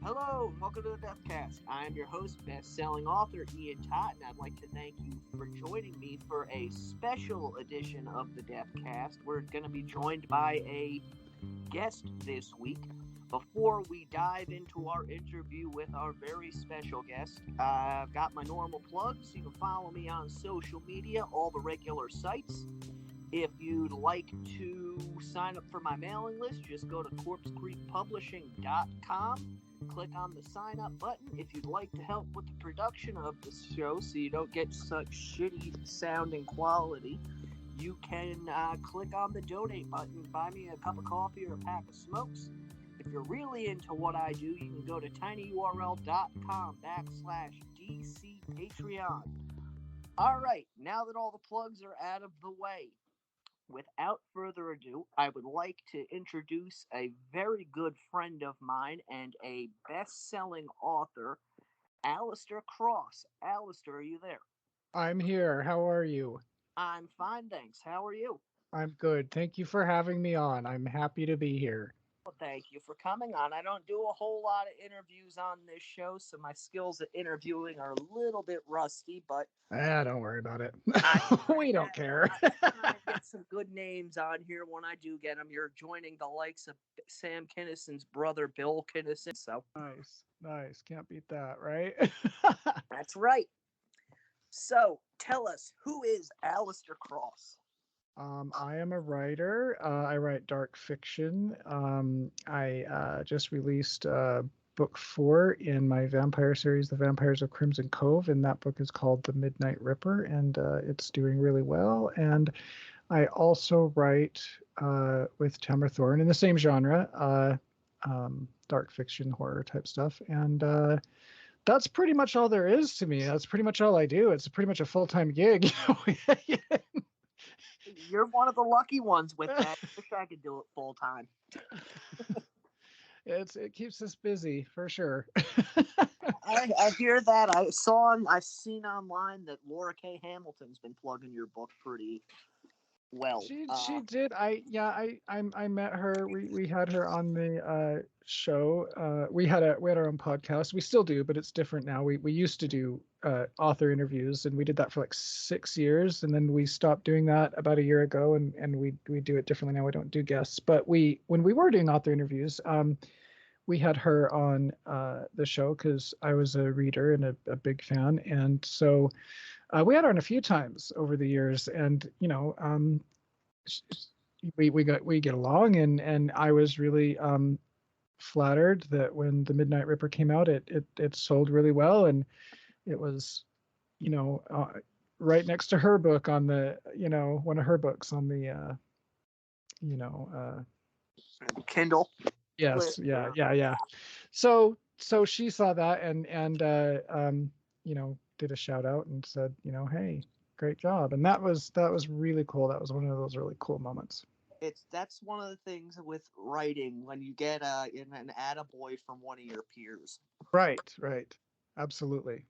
Hello, and welcome to the Deathcast. I am your host, best-selling author Ian Todd, and I'd like to thank you for joining me for a special edition of the Deathcast. We're going to be joined by a guest this week. Before we dive into our interview with our very special guest, I've got my normal plugs. You can follow me on social media, all the regular sites. If you'd like to sign up for my mailing list, just go to corpsecreekpublishing.com. Click on the sign up button. If you'd like to help with the production of this show so you don't get such shitty sounding quality, you can click on the donate button, buy me a cup of coffee or a pack of smokes. If you're really into what I do, you can go to tinyurl.com/DC Patreon. All right, now that all the plugs are out of the way, without further ado, I would like to introduce a very good friend of mine and a best-selling author, Alistair Cross. Alistair, are you there? I'm here. How are you? I'm fine, thanks. How are you? I'm good. Thank you for having me on. I'm happy to be here. Well, thank you for coming on. I don't do a whole lot of interviews on this show, so my skills at interviewing are a little bit rusty, but Don't worry about it. I We don't care. try to get some good names on here when I do get them. You're joining the likes of Sam Kinnison's brother, Bill Kinnison, so Nice. Can't beat that, right? that's right. So, tell us, who is Aleister Cross? I am a writer. I write dark fiction. I just released book 4 in my vampire series, The Vampires of Crimson Cove, and that book is called The Midnight Ripper, and it's doing really well. And I also write with Tamara Thorne in the same genre, dark fiction, horror type stuff. And that's pretty much all there is to me. That's pretty much all I do. It's pretty much a full-time gig. You're one of the lucky ones with that. I wish I could do it full time. It keeps us busy for sure. I hear that. I've seen online that Laura K. Hamilton's been plugging your book pretty well. She did. I met her. We had her on the show. We had our own podcast. We still do, but it's different now. We used to do author interviews, and we did that for like 6 years, and then we stopped doing that about a year ago, and we do it differently now. We don't do guests, but when we were doing author interviews, we had her on the show because I was a reader and a big fan, and so we had her on a few times over the years, and we get along, and I was really flattered that when The Midnight Ripper came out, it sold really well, and it was right next to her book on the one of her books on the Kindle. yes, yeah. So she saw that and did a shout out and said, hey, great job. And that was really cool. That was one of those really cool moments. That's one of the things with writing when you get an attaboy from one of your peers. Right. Absolutely.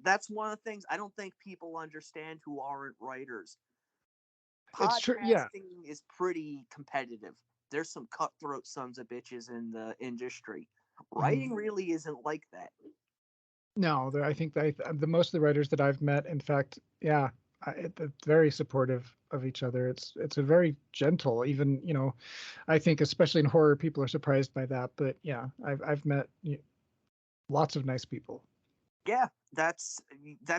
That's one of the things I don't think people understand who aren't writers. It's true. Yeah. Podcasting is pretty competitive. There's some cutthroat sons of bitches in the industry. Writing really isn't like that. No, I think the most of the writers that I've met, in fact, they're very supportive of each other. It's a very gentle, even, I think especially in horror, people are surprised by that. But yeah, I've met lots of nice people. Yeah, that's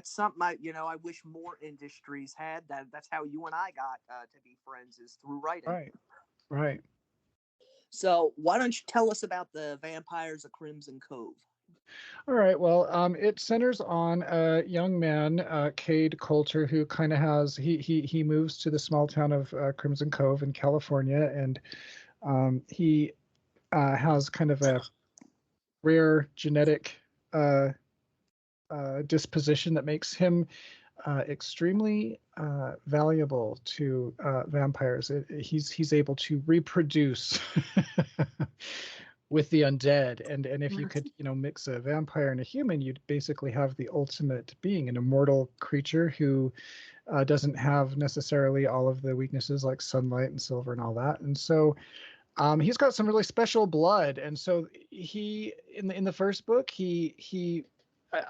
something I wish more industries had. That's how you and I got to be friends, is through writing. Right. So why don't you tell us about the Vampires of Crimson Cove? All right. Well, it centers on a young man, Cade Coulter, who kind of has he moves to the small town of Crimson Cove in California, and he has kind of a rare genetic disposition that makes him extremely valuable to vampires. He's able to reproduce with the undead, and if you could mix a vampire and a human, you'd basically have the ultimate being, an immortal creature who doesn't have necessarily all of the weaknesses like sunlight and silver and all that. And so He's got some really special blood, and so he in the first book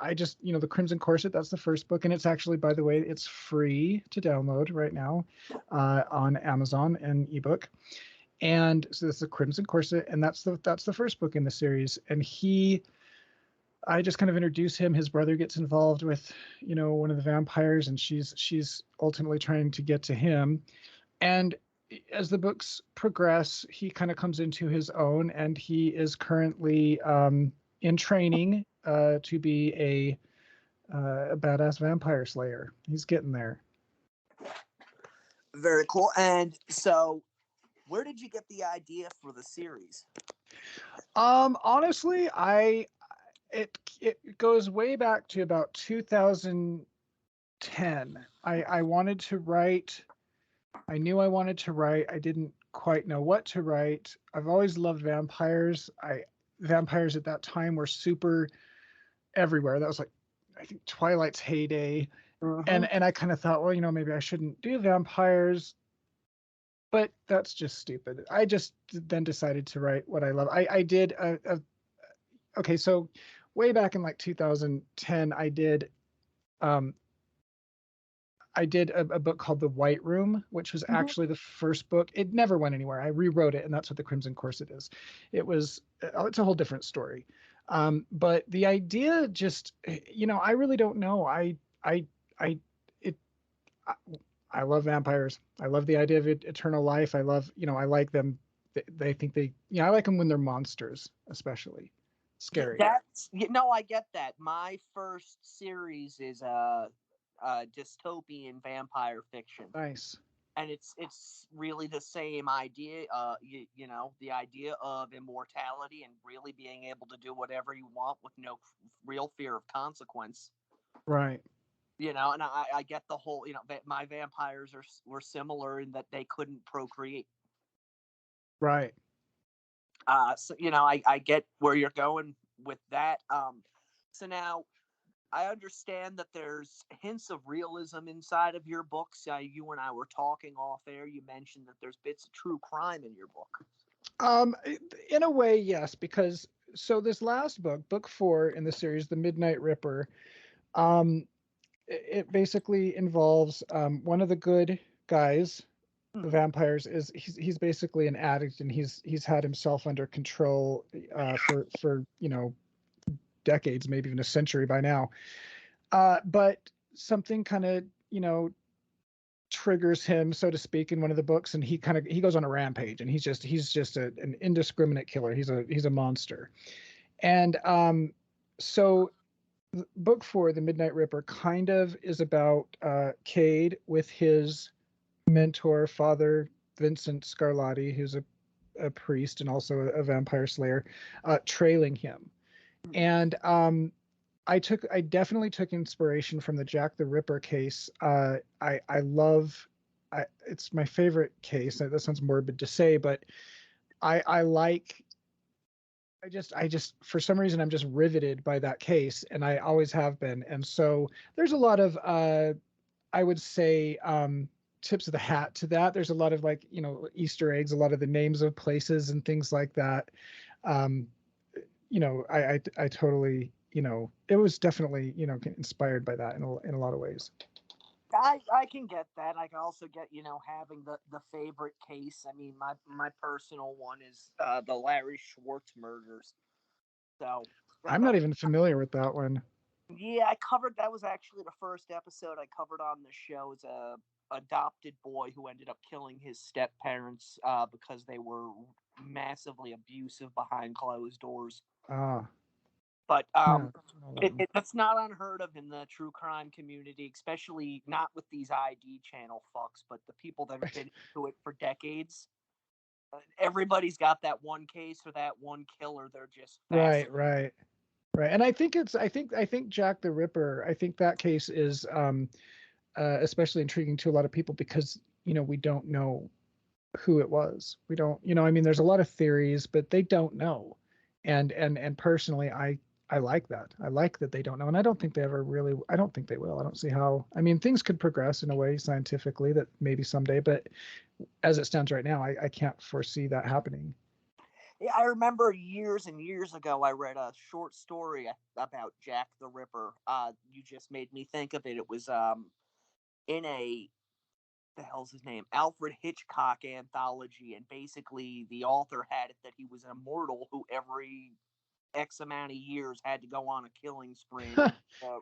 I just, the Crimson Corset, that's the first book, and it's actually, by the way, it's free to download right now on Amazon and ebook. And so this is the Crimson Corset, and that's the first book in the series. And I just kind of introduce him. His brother gets involved with, one of the vampires, and she's ultimately trying to get to him. And as the books progress, he kind of comes into his own, and he is currently in training to be a badass vampire slayer. He's getting there. Very cool. And so, where did you get the idea for the series? Honestly, it goes way back to about 2010. I wanted to write. I knew I wanted to write. I didn't quite know what to write. I've always loved vampires. Vampires at that time were super everywhere. That was like, I think, Twilight's heyday. And I kind of thought, well, maybe I shouldn't do vampires, but that's just stupid. I just then decided to write what I love. I did okay, so way back in like 2010, I did a book called The White Room, which was actually the first book. It never went anywhere. I rewrote it, and that's what the Crimson Corset is. It's a whole different story. But the idea just, I really don't know. I love vampires. I love the idea of eternal life. I love, I like them. I like them when they're monsters, especially scary. I get that. My first series is dystopian vampire fiction. Nice. And it's really the same idea, the idea of immortality and really being able to do whatever you want with no real fear of consequence. Right. And I get the whole, my vampires were similar in that they couldn't procreate. Right. So, I get where you're going with that. So now, I understand that there's hints of realism inside of your books. You and I were talking off air. You mentioned that there's bits of true crime in your book. In a way, yes, because so this last book 4 in the series, The Midnight Ripper, it basically involves one of the good guys, the vampires, he's basically an addict, and he's had himself under control for decades, maybe even a century by now. But something kind of, triggers him, so to speak, in one of the books, and he goes on a rampage, and he's just an indiscriminate killer. He's a monster. And so book 4, The Midnight Ripper, kind of is about Cade with his mentor, Father Vincent Scarlatti, who's a priest and also a vampire slayer, trailing him. And I definitely took inspiration from the Jack the Ripper case. It's my favorite case. That sounds morbid to say, but I just for some reason I'm just riveted by that case, and I always have been. And so there's a lot of I would say tips of the hat to that. There's a lot of Easter eggs, a lot of the names of places and things like that. I totally, it was definitely, inspired by that in a lot of ways. I can get that. I can also get, having the favorite case. I mean, my personal one is the Larry Schwartz murders. So I'm not even familiar with that one. Yeah, that was actually the first episode I covered on the show. As a adopted boy who ended up killing his step parents because they were massively abusive behind closed doors. But that's not unheard of in the true crime community, especially not with these ID channel fucks, but the people that have been into it for decades. Everybody's got that one case or that one killer. They're just right. And I think Jack the Ripper, I think that case is especially intriguing to a lot of people because we don't know who it was. We don't, I mean, there's a lot of theories, but they don't know. And personally, I like that. I like that they don't know, and I don't think they ever really. I don't think they will. I don't see how. I mean, things could progress in a way scientifically that maybe someday, but as it stands right now, I can't foresee that happening. Yeah, I remember years and years ago, I read a short story about Jack the Ripper. You just made me think of it. It was in a the hell's his name? Alfred Hitchcock anthology, and basically the author had it that he was immortal who every X amount of years had to go on a killing spree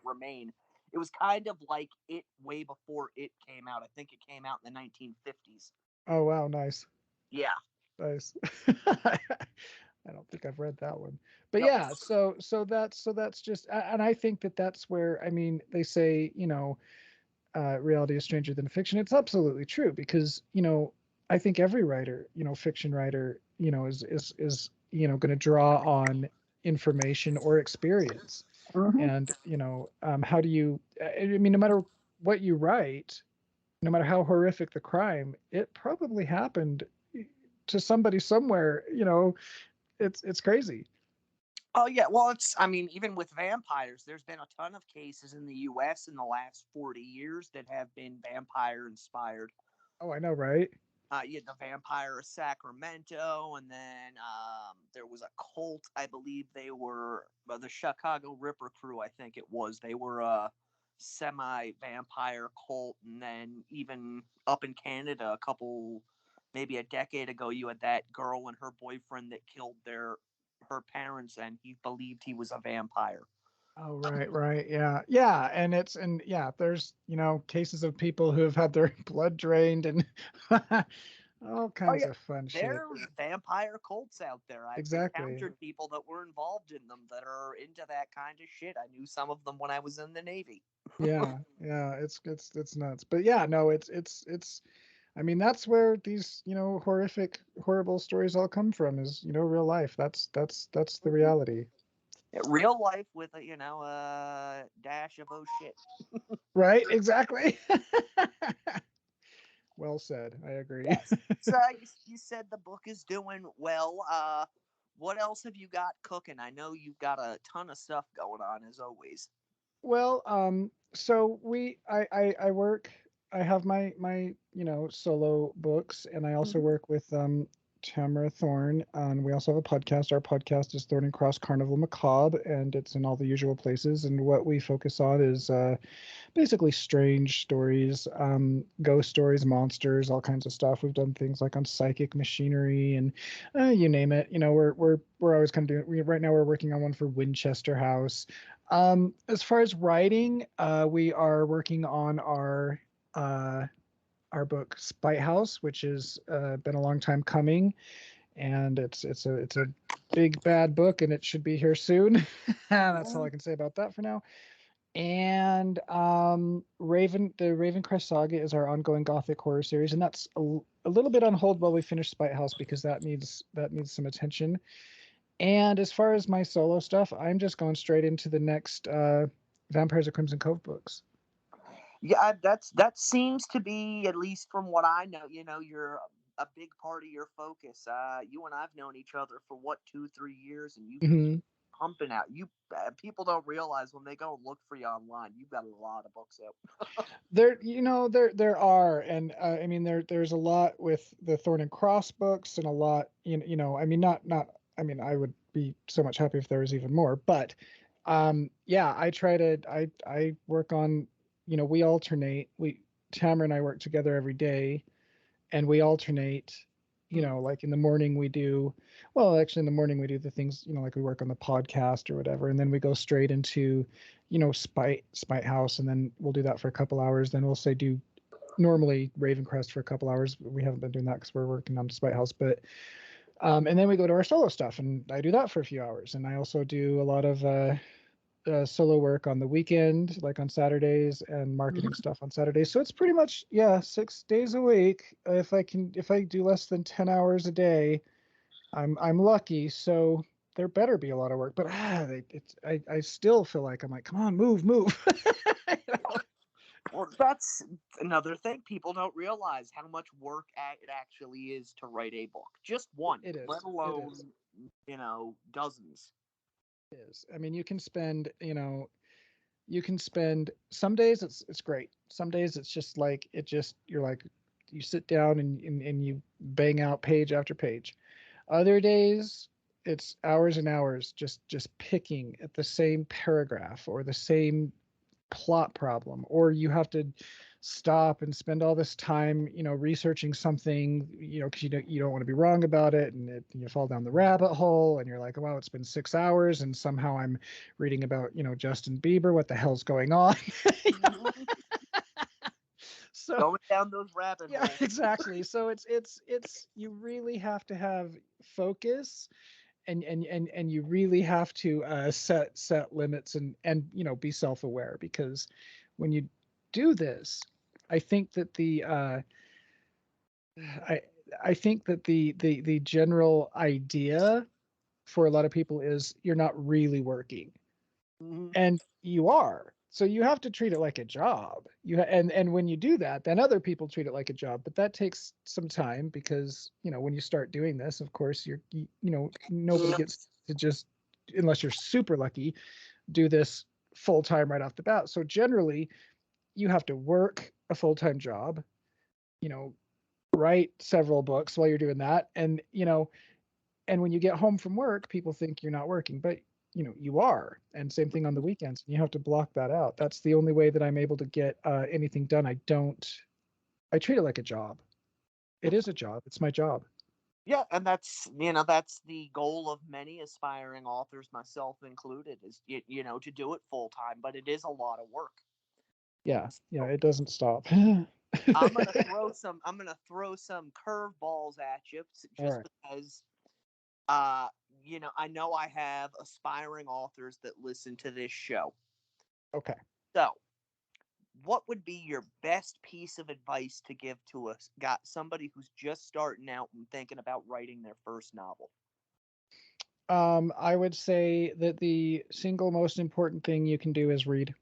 remain. It was kind of like it way before it came out. I think it came out in the 1950s. Oh wow, nice, Yeah. nice. I don't think I've read that one, but Yep. yeah. So that's just, and I think that that's where, I mean, they say, reality is stranger than fiction. It's absolutely true because, I think every writer, fiction writer, is going to draw on information or experience. Mm-hmm. And how do you? I mean, no matter what you write, no matter how horrific the crime, it probably happened to somebody somewhere. It's crazy. Oh yeah, well I mean even with vampires there's been a ton of cases in the US in the last 40 years that have been vampire inspired. Oh, I know, right? You had the Vampire of Sacramento, and then there was a cult. I believe they were the Chicago Ripper crew. I think it was. They were a semi-vampire cult, and then even up in Canada, maybe a decade ago, you had that girl and her boyfriend that killed her parents, and he believed he was a vampire. Oh, right, right. Yeah. Yeah. And yeah, there's, cases of people who have had their blood drained and all Oh kinds yeah, of fun shit. there's vampire cults out there. I've Exactly. encountered people that were involved in them that are into that kind of shit. I knew some of them when I was in the Navy. Yeah. Yeah. It's nuts. But yeah, no, it's, I mean, that's where these, horrific, horrible stories all come from is, real life. That's the Mhm. reality. Yeah, real life with a dash of oh shit. Right. Exactly. Well said. I agree. Yes. So you said the book is doing well. What else have you got cooking? I know you've got a ton of stuff going on as always. Well, so I work, I have my, solo books, and I also Mhm. work with Tamara Thorne, and we also have a podcast. Our podcast is Thorn and Cross Carnival Macabre, and it's in all the usual places. And what we focus on is basically strange stories, ghost stories, monsters, all kinds of stuff. We've done things like on psychic machinery and you name it. We're always kind of doing. Right now we're working on one for Winchester House. As far as writing, we are working on uh, our book Spite House, which has been a long time coming, and it's a big bad book, and it should be here soon. That's all I can say about that for now. And the Ravencrest Saga is our ongoing gothic horror series, and that's a little bit on hold while we finish Spite House because that needs some attention. And as far as my solo stuff, I'm just going straight into the next Vampires of Crimson Cove books. Yeah, that seems to be at least from what I know. You're a big part of your focus. You and I've known each other for what 2-3 years, and you've been Hmm. pumping out. You people don't realize when they go and look for you online, you've got a lot of books out. There are, and I mean there's a lot with the Thorn and Cross books, and a lot, I mean not I mean I would be so much happy if there was even more, but yeah, I work on, we alternate. Tamara and I work together every day, and we alternate. Like in the morning we do, well, actually in the morning we do the things, like we work on the podcast or whatever, and then we go straight into, Spite House, and then we'll do that for a couple hours. Then we'll say do normally Ravencrest for a couple hours. We haven't been doing that because we're working on Spite House, but and then we go to our solo stuff, and I do that for a few hours, and I also do a lot of solo work on the weekend, like on Saturdays, and marketing stuff on Saturdays. So it's pretty much, yeah, 6 days a week. If I do less than 10 hours a day, I'm lucky. So there better be a lot of work. But I still feel like I'm like, come on, move, move. You know? Well, that's another thing. People don't realize how much work it actually is to write a book. Just one, It let is. It is. alone, dozens. is. I mean, you can spend, you can spend some days it's great. Some days it's just like you're like you sit down and you bang out page after page. Other days it's hours and hours just picking at the same paragraph or the same plot problem, or you have to stop and spend all this time, researching something, because you don't want to be wrong about it, and you fall down the rabbit hole, and you're like, wow, it's been 6 hours, and somehow I'm reading about, Justin Bieber. What the hell's going on? Mhm. So Going down those rabbit yeah, holes. exactly. So it's you really have to have focus, and you really have to set limits, and be self-aware, because when you do this, I think that I I think that the general idea for a lot of people is you're not really working, Mhm. and you are. So you have to treat it like a job. And when you do that, then other people treat it like a job. But that takes some time, because when you start doing this, of course, nobody gets to just, unless you're super lucky, do this full time right off the bat. So generally, you have to work a full time job, you know, write several books while you're doing that, and when you get home from work, people think you're not working, but you are. And same thing on the weekends. You have to block that out. That's the only way that I'm able to get anything done. I treat it like a job. It is a job. It's my job. Yeah, and that's the goal of many aspiring authors, myself included, is to do it full time, but it is a lot of work. Yeah. Yeah. So It doesn't stop. I'm gonna throw some curveballs at you, All just right. because I know I have aspiring authors that listen to this show. Okay. So, what would be your best piece of advice to give to us got somebody who's just starting out and thinking about writing their first novel? I would say that the single most important thing you can do is read.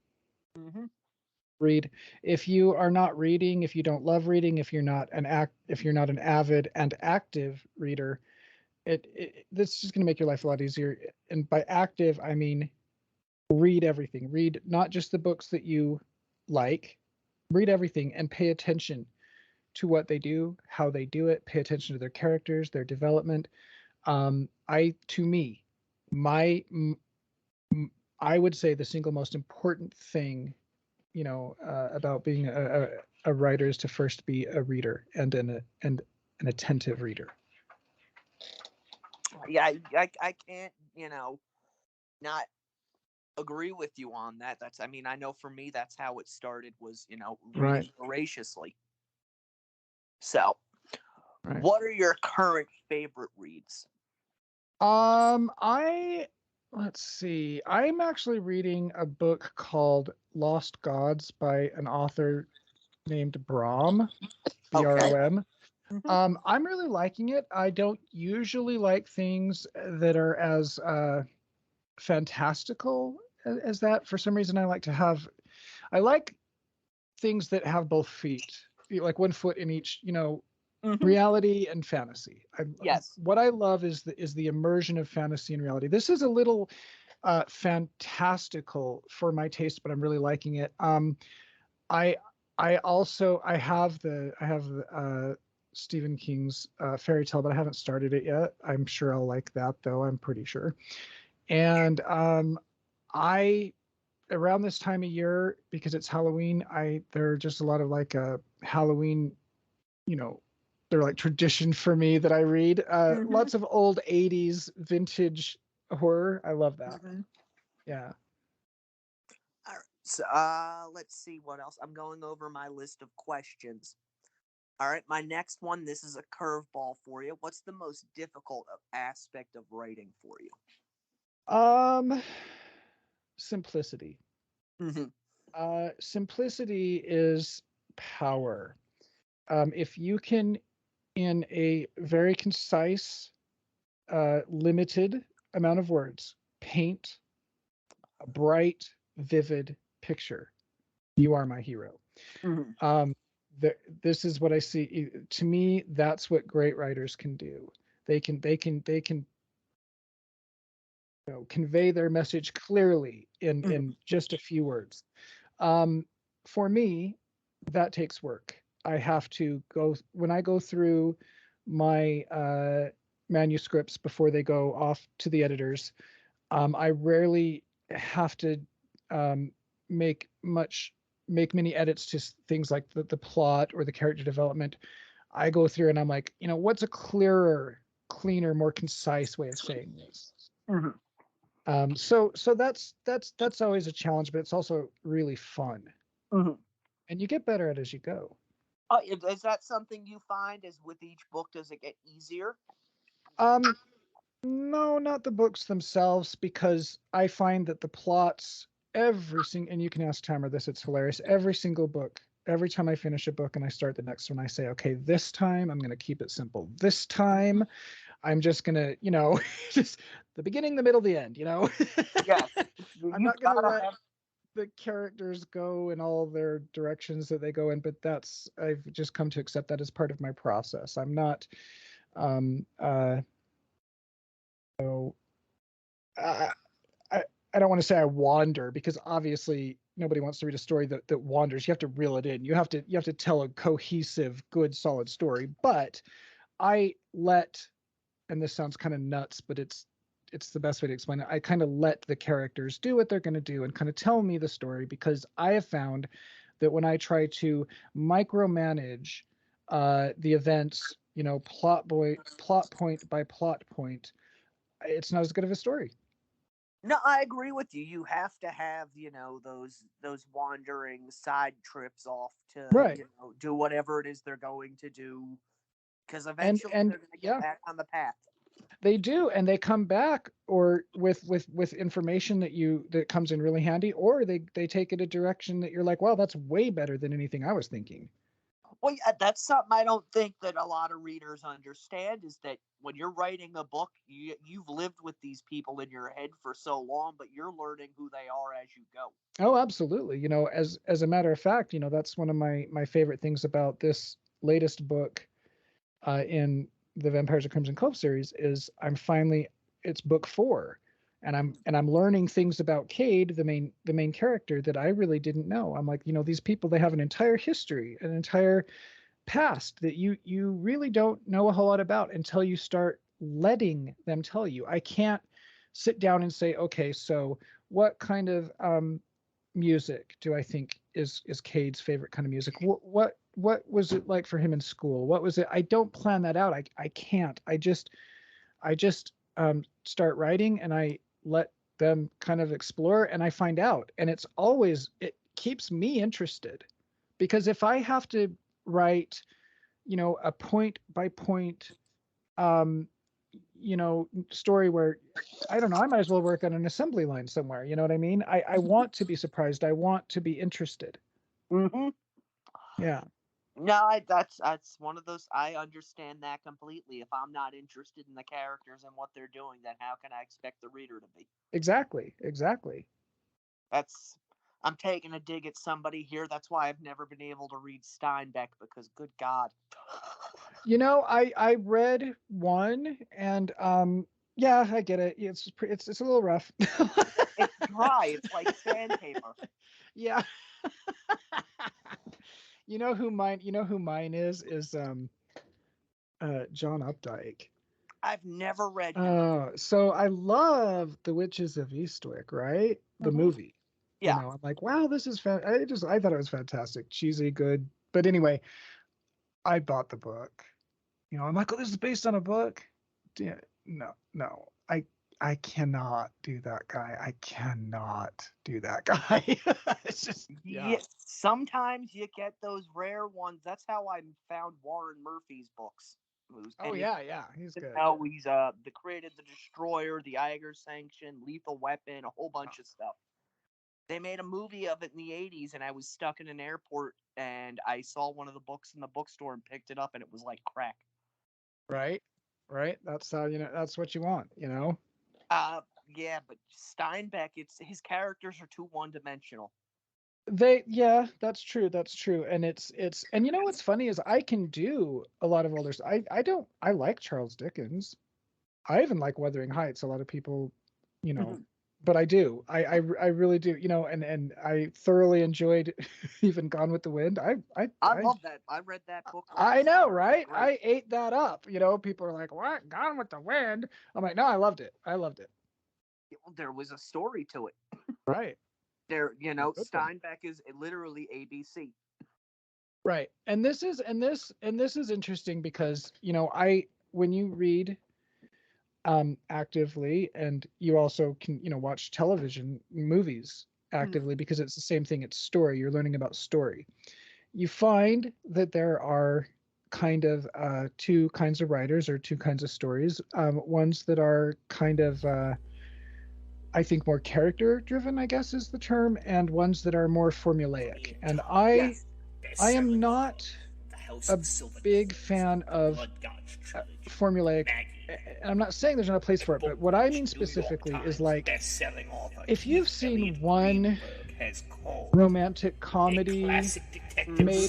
Mm-hmm. Read. If you are not reading, if you don't love reading, if you're not an avid and active reader, this is just going to make your life a lot easier. And by active, I mean read everything. Read not just the books that you like, read everything and pay attention to what they do, how they do it, pay attention to their characters, their development. To me, my, I would say the single most important thing, about being a writer is to first be a reader and an attentive reader. Yeah, I can't, not agree with you on that. I know for me, that's how it started, was, Right. reading voraciously. So, Right. what are your current favorite reads? I let's see. I'm actually reading a book called Lost Gods by an author named Brom, Okay. Brom. Hmm. I'm really liking it. I don't usually like things that are as fantastical as that. For some reason, I like things that have both feet, like one foot in each, Hmm. reality and fantasy. Yes. What I love is the immersion of fantasy and reality. This is a little fantastical for my taste, but I'm really liking it. I I have Stephen King's fairy tale, but I haven't started it yet. I'm sure I'll like that, though. I'm pretty sure. And I around this time of year, because it's Halloween, there are just a lot of like Halloween, you know, they're like tradition for me that I read. Hmm. Lots of old 80s vintage horror. I love that. Hmm. Yeah. All right. So, let's see what else. I'm going over my list of questions. All right, my next one. This is a curveball for you. What's the most difficult aspect of writing for you? Um, Simplicity. Hmm. Simplicity is power. If you can, in a very concise, limited amount of words, paint a bright, vivid picture, you are my hero. Hmm. Um, this is what I see. To me, that's what great writers can do. They can convey their message clearly in just a few words. For me, that takes work. I have to go when I go through my manuscripts before they go off to the editors. I rarely have to um, make many edits to things like the plot or the character development. I go through and I'm like, what's a clearer, cleaner, more concise way of saying this? Mm-hmm. So that's always a challenge, but it's also really fun, Mm-hmm. and you get better at it as you go. Is that something you find as with each book? Does it get easier? Um, no, not the books themselves, because I find that the plots, and you can ask Tamara this, it's hilarious. Every single book, every time I finish a book and I start the next one, I say, okay, this time I'm going to keep it simple. This time I'm just going to, just the beginning, the middle, the end, Yes. I'm You've not going to got to let have. the characters go in all their directions that they go in, but I've just come to accept that as part of my process. I'm not, um, so I, I don't want to say I wander, because obviously nobody wants to read a story that wanders. You have to reel it in. You have to tell a cohesive, good, solid story. But I let, and this sounds kind of nuts, but it's the best way to explain it. I kind of let the characters do what they're going to do and kind of tell me the story, because I have found that when I try to micromanage the events, plot point by plot point, it's not as good of a story. No, I agree with you. You have to have, those wandering side trips off to, Right. do whatever it is they're going to do, because and eventually and they're going to get yeah, back on the path. they do, and they come back or with information that comes in really handy, or they take it a direction that you're like, wow, that's way better than anything I was thinking. Well, yeah, that's something I don't think that a lot of readers understand, is that when you're writing a book, you've lived with these people in your head for so long, but you're learning who they are as you go. Oh, absolutely. As a matter of fact, that's one of my favorite things about this latest book in the Vampires of Crimson Cove series is it's book 4, and I'm learning things about Cade, the main character, that I really didn't know. I'm like, these people, they have an entire history, an entire past that you really don't know a whole lot about until you start letting them tell you. I can't sit down and say, okay, so what kind of music do I think is Cade's favorite kind of music? What was it like for him in school? What was it? I don't plan that out. I can't. I just start writing, and I let them kind of explore, and I find out. And it keeps me interested, because if I have to write, a point by point um story where, I don't know, I might as well work on an assembly line somewhere. You know what I mean? I want to be surprised. I want to be interested. Mm-hmm. Yeah, No, that's one of those. I understand that completely. If I'm not interested in the characters and what they're doing, then how can I expect the reader to be? exactly. That's I'm taking a dig at somebody here. That's why I've never been able to read Steinbeck, because good God. I read one, and yeah, I get it. It's a little rough. It's dry. It's like sandpaper. Yeah. You know who mine is John Updike. I've never read him. So I love The Witches of Eastwick, right? The Mm-hmm. movie. Yeah. I'm like, wow, this is I thought it was fantastic, cheesy, good. But anyway, I bought the book. I'm like, oh, this is based on a book. Yeah, no, I cannot do that guy. I cannot do that guy. It's just, yeah. Yeah. Sometimes you get those rare ones. That's how I found Warren Murphy's books. Oh And yeah, he's good. he's the created the Destroyer, the Eiger Sanction, Lethal Weapon, a whole bunch of stuff. They made a movie of it in the 80s, and I was stuck in an airport, and I saw one of the books in the bookstore and picked it up, and it was like crack. Right, right. That's how that's what you want. Yeah, but Steinbeck, it's his characters are too one-dimensional. Yeah, that's true. That's true. And what's funny is I can do a lot of older. I like Charles Dickens. I even like Wuthering Heights. A lot of people you know, but I do. I really do, you know, and I thoroughly enjoyed even Gone with the Wind. I love that. I read that book I last know, summer. It was right? great. I ate that up. You know, people are like, "What? Gone with the Wind?" I'm like, "No, I loved it. I loved it." There was a story to it. Right. There, A good one. Steinbeck is literally ABC. Right. And this is interesting because, you know, I when you read actively, and you also can, you know, watch television movies actively, because it's the same thing, it's story, you're learning about story. You find that there are kind of two kinds of writers, or two kinds of stories, ones that are kind of I think more character driven, I guess is the term, and ones that are more formulaic. And I Yes. I am not a big fan of formulaic. And I'm not saying there's not a place for it, but what I mean specifically is like, if you've seen one romantic comedy made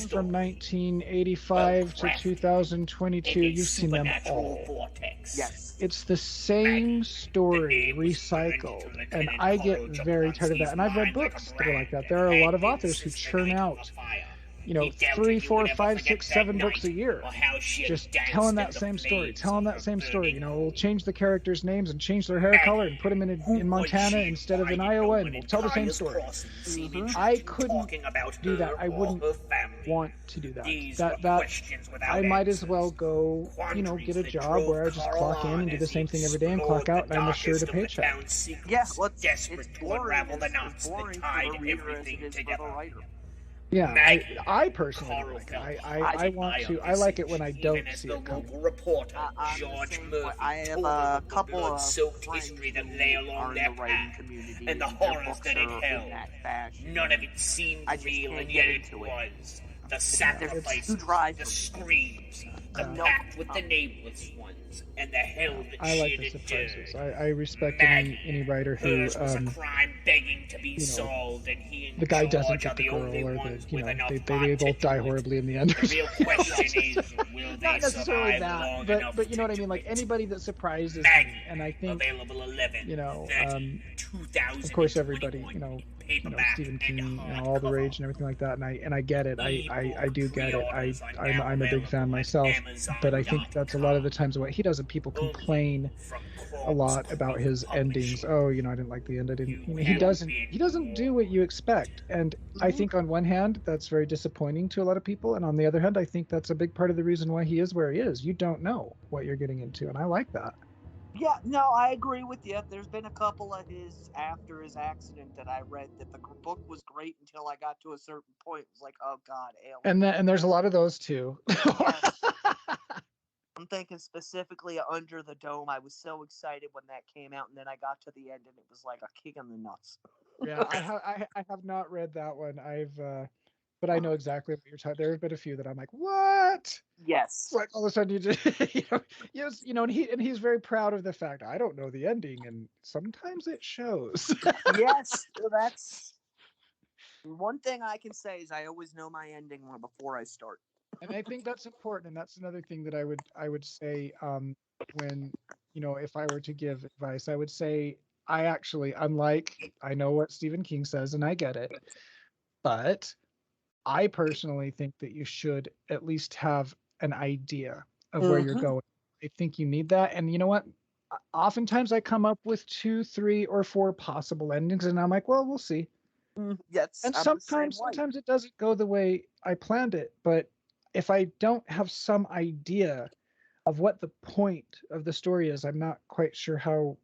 from 1985 to 2022, you've seen them all. Yes. It's the same story recycled, and I get very tired of that. And I've read books that are like that. There are a lot of authors who churn out, you know, 3, 4, 5, 6, 7 books a year, just telling that same story, you know, we'll change the characters' names and change their hair color and put them in Montana instead of in Iowa, and we'll tell the same story. I couldn't do that. I wouldn't want to do that. I might as well go, you know, get a job where I just clock in and do the same thing every day and clock out, and I'm assured a paycheck. Yeah, well, it's boring. It's boring for the reader as it is for the writer. Yeah, I personally don't like it. I want to. I like it when I don't see it coming. I have a couple of friends who are in the writing community, and the horrors that it held. None of it seemed real, and yet it was. The sacrifice, the screams, the pact with the nameless ones, and the hell that I like the surprises. I respect any writer who, was a crime begging to be you know, solved, and he and the guy George doesn't are get the the girl, only or ones the, you with know, enough they both die horribly in the end. The real question is, will they Not necessarily survive that, long but enough but you know what I to mean. Like do it? anybody that surprises me, Maggie, and I think, available 11, you know, 30, of course everybody, 2021, you know, paperback Stephen and King, you know, all the rage and everything like that, and I get it. I do get it. I'm a big fan myself, but I think that's a lot of the times what he does, and people complain a lot about his endings. Oh, you know, I didn't like the end. I didn't. You know, he doesn't do what you expect, and I think on one hand that's very disappointing to a lot of people, and on the other hand, I think that's a big part of the reason why he is where he is. You don't know what you're getting into, and I like that. Yeah, no, I agree with you. There's been a couple of his after his accident that I read that the book was great until I got to a certain point. It was like, oh god, alien. And there's a lot of those too. Yes. I'm thinking specifically Under the Dome. I was so excited when that came out, and then I got to the end, and it was like a kick in the nuts. Yeah, I have not read that one. But I know exactly what you're talking. There have been a few that I'm like, what? Yes. It's like all of a sudden you just, you know, yes, you know, and he's very proud of the fact I don't know the ending, and sometimes it shows. Yes, that's one thing I can say is I always know my ending before I start. And I think that's important, and that's another thing that I would say, when, you know, if I were to give advice, I would say, I actually, unlike, I know what Stephen King says and I get it, but I personally think that you should at least have an idea of where you're going. I think you need that. And you know what? Oftentimes I come up with 2, 3, or 4 possible endings, and I'm like, well, we'll see. Yes, And I'm the same way. sometimes it doesn't go the way I planned it. But if I don't have some idea of what the point of the story is, I'm not quite sure how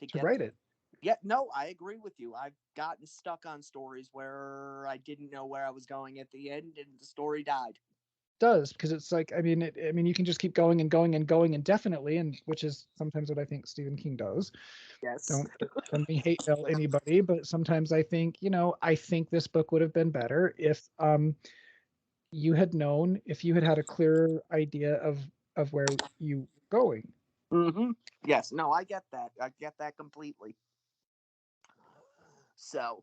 to write it. Yeah, no, I agree with you. I've gotten stuck on stories where I didn't know where I was going at the end, and the story died. Does, because it's like, I mean, you can just keep going and going and going indefinitely, and which is sometimes what I think Stephen King does. Yes. Don't let me hate mail anybody, but sometimes I think, you know, I think this book would have been better if you had known, if you had had a clearer idea of where you were going. Yes, no, I get that. I get that completely. So,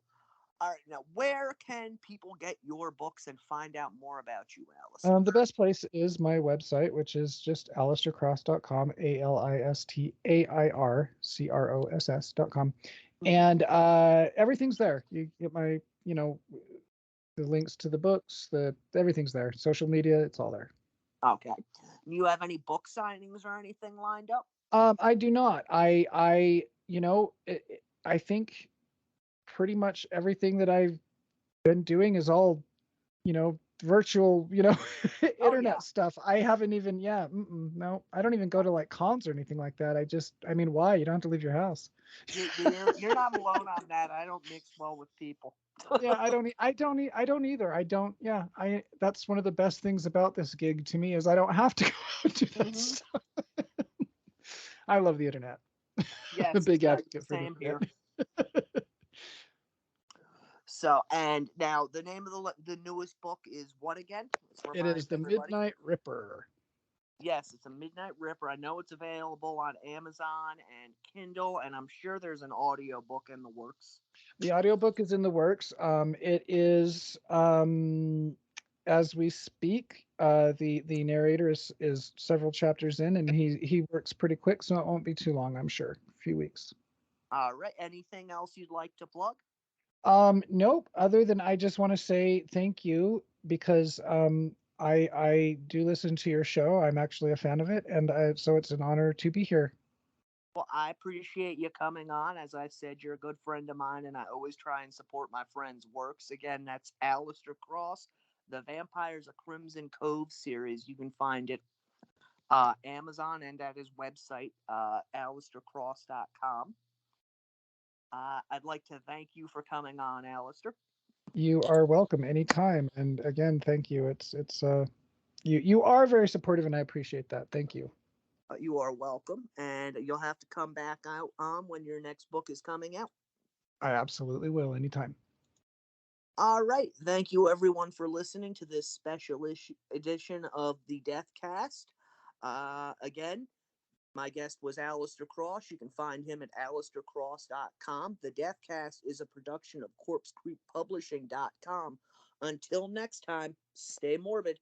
All right, now where can people get your books and find out more about you, Alice? The best place is my website, which is just alistaircross.com, alistaircross.com. Mhm. And everything's there. You get my, the links to the books, everything's there. Social media, it's all there. Okay. You have any book signings or anything lined up? I do not. I think pretty much everything that I've been doing is all, virtual, Oh yeah. internet stuff. I haven't even, yeah, no, I don't even go to like cons or anything like that. I mean, why? You don't have to leave your house. You're not alone on that. I don't mix well with people. Yeah, I don't either. Yeah, that's one of the best things about this gig to me is I don't have to go out and do that Hmm. stuff. I love the internet. I'm a Yes, big advocate for the same internet. here. So, and now the name of the newest book is what again? Let's It remind is the everybody. Midnight Ripper. Yes, it's a Midnight Ripper. I know it's available on Amazon and Kindle, and I'm sure there's an audio book in the works. The audiobook is in the works. It is as we speak. The narrator is several chapters in, and he works pretty quick, so it won't be too long. I'm sure, a few weeks. All right. Anything else you'd like to plug? Nope. Other than I just want to say thank you because I do listen to your show. I'm actually a fan of it, and so it's an honor to be here. Well, I appreciate you coming on. As I said, you're a good friend of mine, and I always try and support my friends' works. Again, that's Aleister Cross, The Vampires of Crimson Cove series. You can find it Amazon and at his website, AleisterCross.com. I'd like to thank you for coming on, Aleister. You are welcome anytime. And again, thank you. It's you are very supportive, and I appreciate that. Thank you. You are welcome, and you'll have to come back out when your next book is coming out. I absolutely will anytime. All right. Thank you, everyone, for listening to this special edition of the Deathcast. Again, my guest was Aleister Cross. You can find him at AleisterCross.com. The Deathcast is a production of CorpseCreekPublishing.com. Until next time, stay morbid.